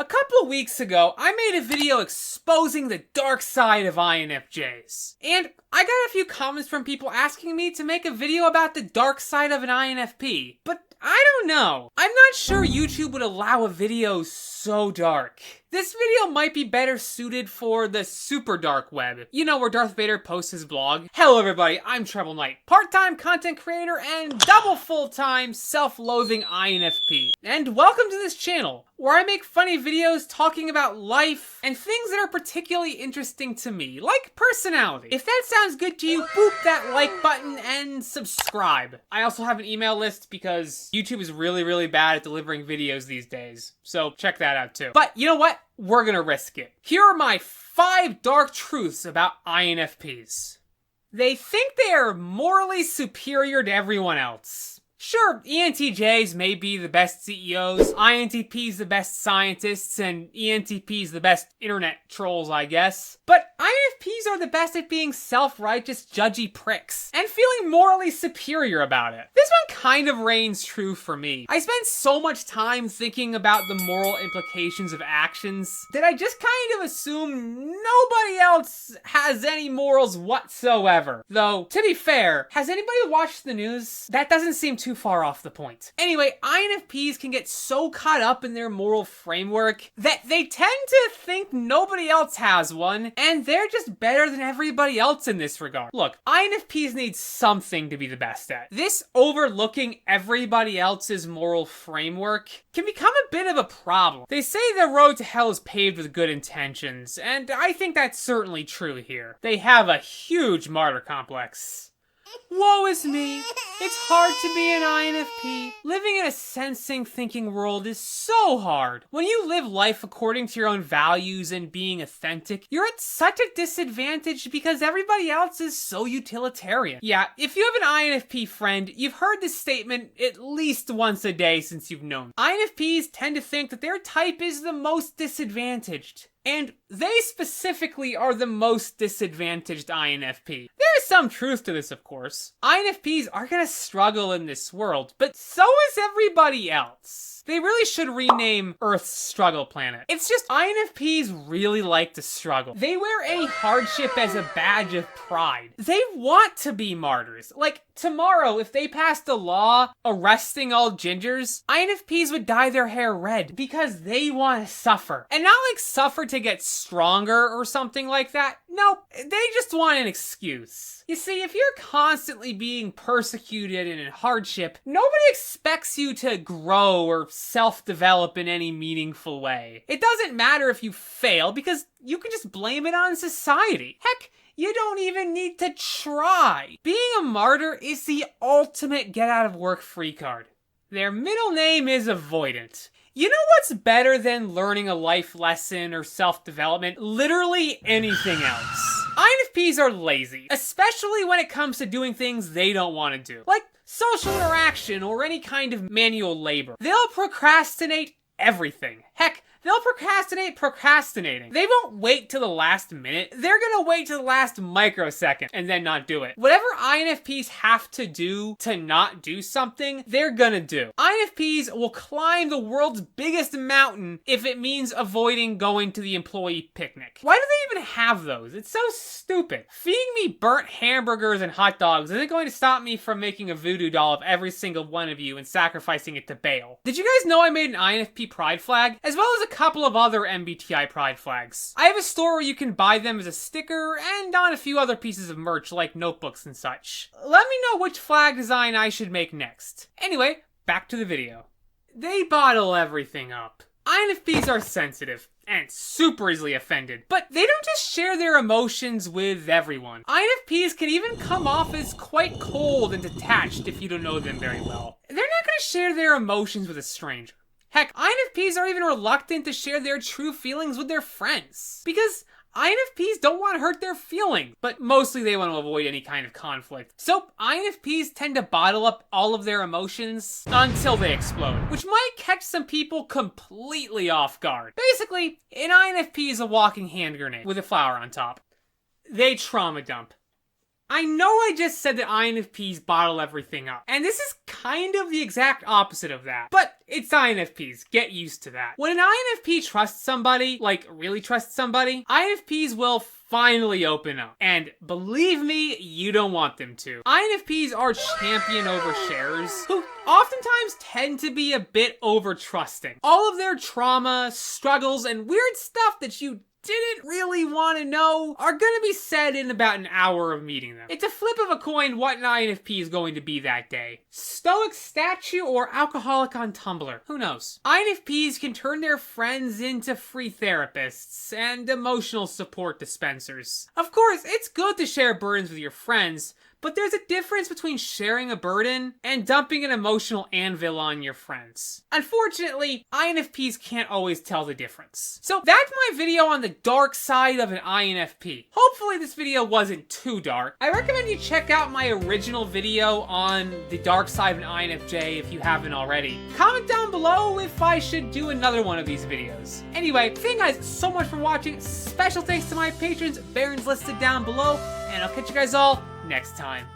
A couple of weeks ago, I made a video exposing the dark side of INFJs. And I got a few comments from people asking me to make a video about the dark side of an INFP. But I don't know. I'm not sure YouTube would allow a video so dark. This video might be better suited for the super dark web. You know, where Darth Vader posts his blog. Hello everybody, I'm TrebleKnight, part-time content creator and double full-time self-loathing INFP. And welcome to this channel, where I make funny videos talking about life and things that are particularly interesting to me, like personality. If that sounds good to you, boop that like button and subscribe. I also have an email list because YouTube is really bad at delivering videos these days, so check that out too. But you know what? We're gonna risk it. Here are my 5 dark truths about INFPs. They think they are morally superior to everyone else. Sure, ENTJs may be the best CEOs, INTPs the best scientists, and ENTPs the best internet trolls, I guess. But INFPs are the best at being self-righteous, judgy pricks, and feeling morally superior about it. This one kind of reigns true for me. I spend so much time thinking about the moral implications of actions that I just kind of assume nobody else has any morals whatsoever. Though, to be fair, has anybody watched the news? That doesn't seem too far off the point. Anyway, INFPs can get so caught up in their moral framework that they tend to think nobody else has one, and they're just better than everybody else in this regard. Look, INFPs need something to be the best at. This overlooking everybody else's moral framework can become a bit of a problem. They say the road to hell is paved with good intentions, and I think that's certainly true here. They have a huge martyr complex. Woe is me. It's hard to be an INFP. Living in a sensing, thinking world is so hard. When you live life according to your own values and being authentic, you're at such a disadvantage because everybody else is so utilitarian. Yeah, if you have an INFP friend, you've heard this statement at least once a day since you've known. INFPs tend to think that their type is the most disadvantaged. And they specifically are the most disadvantaged INFP. There is some truth to this, of course. INFPs are gonna struggle in this world, but so is everybody else. They really should rename Earth's struggle planet. It's just INFPs really like to struggle. They wear any hardship as a badge of pride. They want to be martyrs. Like, tomorrow, if they passed a law arresting all gingers, INFPs would dye their hair red because they want to suffer. And not like suffer to get stronger or something like that. Nope, they just want an excuse. You see, if you're constantly being persecuted and in hardship, nobody expects you to grow or self-develop in any meaningful way. It doesn't matter if you fail because you can just blame it on society. Heck, you don't even need to try. Being a martyr is the ultimate get-out-of-work-free card. Their middle name is avoidant. You know what's better than learning a life lesson or self-development? Literally anything else. INFPs are lazy, especially when it comes to doing things they don't want to do, like social interaction or any kind of manual labor. They'll procrastinate everything. Heck, they'll procrastinate procrastinating. They won't wait till the last minute. They're gonna wait till the last microsecond and then not do it. Whatever INFPs have to do to not do something, they're gonna do. INFPs will climb the world's biggest mountain if it means avoiding going to the employee picnic. Why do they even have those? It's so stupid. Feeding me burnt hamburgers and hot dogs isn't going to stop me from making a voodoo doll of every single one of you and sacrificing it to Baal. Did you guys know I made an INFP pride flag? As well as a couple of other MBTI pride flags. I have a store where you can buy them as a sticker and on a few other pieces of merch like notebooks and such. Let me know which flag design I should make next. Anyway, back to the video. They bottle everything up. INFPs are sensitive and super easily offended, but they don't just share their emotions with everyone. INFPs can even come off as quite cold and detached if you don't know them very well. They're not gonna share their emotions with a stranger. Heck, INFPs are even reluctant to share their true feelings with their friends. Because INFPs don't want to hurt their feelings, but mostly they want to avoid any kind of conflict. So INFPs tend to bottle up all of their emotions until they explode, which might catch some people completely off guard. Basically, an INFP is a walking hand grenade with a flower on top. They trauma dump. I know I just said that INFPs bottle everything up, and this is kind of the exact opposite of that, but it's INFPs, get used to that. When an INFP trusts somebody, like really trusts somebody, INFPs will finally open up. And believe me, you don't want them to. INFPs are champion oversharers who oftentimes tend to be a bit over trusting. All of their trauma, struggles, and weird stuff that you didn't really want to know are gonna be said in about an hour of meeting them. It's a flip of a coin what an INFP is going to be that day. Stoic statue or alcoholic on Tumblr? Who knows? INFPs can turn their friends into free therapists and emotional support dispensers. Of course, it's good to share burdens with your friends, but there's a difference between sharing a burden and dumping an emotional anvil on your friends. Unfortunately, INFPs can't always tell the difference. So that's my video on the dark side of an INFP. Hopefully this video wasn't too dark. I recommend you check out my original video on the dark side of an INFJ if you haven't already. Comment down below if I should do another one of these videos. Anyway, thank you guys so much for watching. Special thanks to my patrons, Baron's listed down below, and I'll catch you guys all next time.